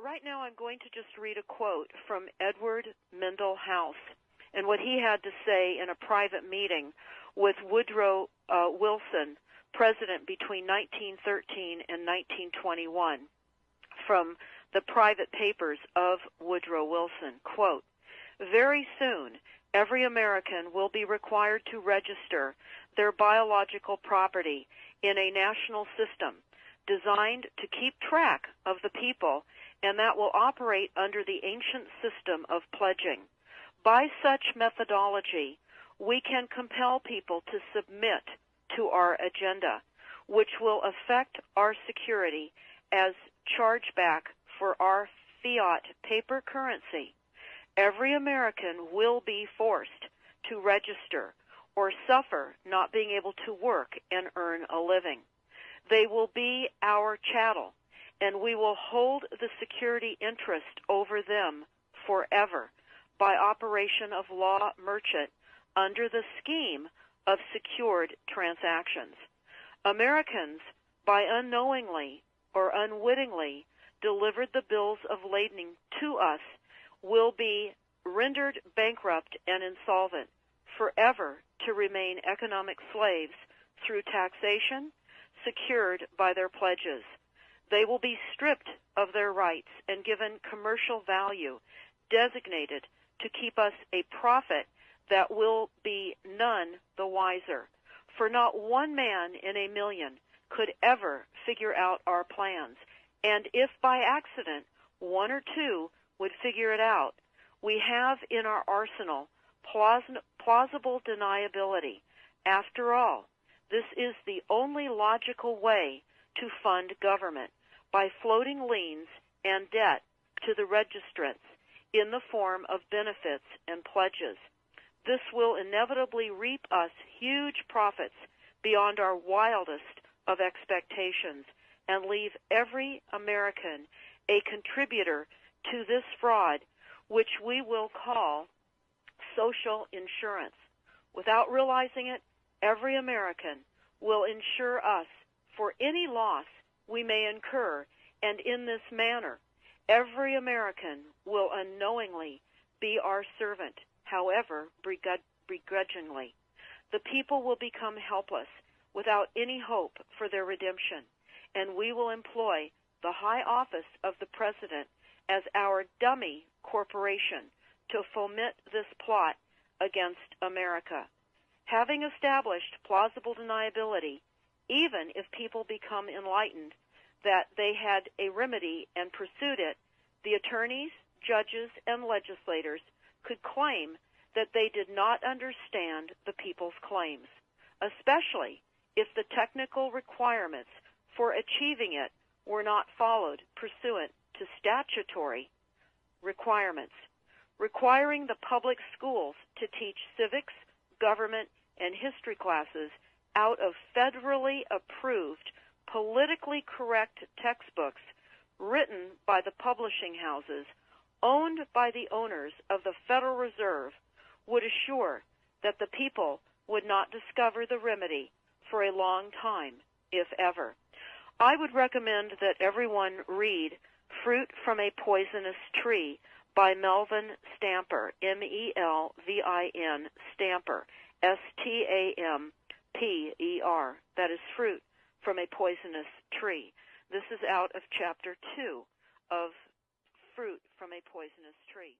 right now I'm going to just read a quote from Edward Mendell House and what he had to say in a private meeting with Woodrow Wilson, president between 1913 and 1921, from the private papers of Woodrow Wilson. Quote, "Very soon, every American will be required to register their biological property in a national system designed to keep track of the people, and that will operate under the ancient system of pledging. By such methodology, we can compel people to submit to our agenda, which will affect our security as chargeback for our fiat paper currency. Every American will be forced to register or suffer not being able to work and earn a living. They will be our chattel, and we will hold the security interest over them forever by operation of law merchant under the scheme of secured transactions. Americans, by unknowingly or unwittingly delivered the bills of lading to us, will be rendered bankrupt and insolvent, forever to remain economic slaves through taxation secured by their pledges. They will be stripped of their rights and given commercial value, designated to keep us a profit that will be none the wiser. For not one man in a million could ever figure out our plans, and if by accident one or two would figure it out, we have in our arsenal plausible deniability. After all, this is the only logical way to fund government, by floating liens and debt to the registrants in the form of benefits and pledges. This will inevitably reap us huge profits beyond our wildest of expectations and leave every American a contributor to this fraud, which we will call social insurance. Without realizing it, every American will insure us for any loss we may incur, and in this manner, every American will unknowingly be our servant, however begrudgingly. The people will become helpless without any hope for their redemption, and we will employ the high office of the President as our dummy corporation to foment this plot against America. Having established plausible deniability, even if people become enlightened that they had a remedy and pursued it, the attorneys, judges, and legislators could claim that they did not understand the people's claims, especially if the technical requirements for achieving it were not followed pursuant to statutory requirements, requiring the public schools to teach civics, government, and history classes out of federally approved, politically correct textbooks written by the publishing houses owned by the owners of the Federal Reserve would assure that the people would not discover the remedy for a long time, if ever. I would recommend that everyone read Fruit from a Poisonous Tree by Melvin Stamper, M-E-L-V-I-N, Stamper, S-T-A-M-P-E-R. That is Fruit from a Poisonous Tree. This is out of Chapter 2 of Fruit from a Poisonous Tree.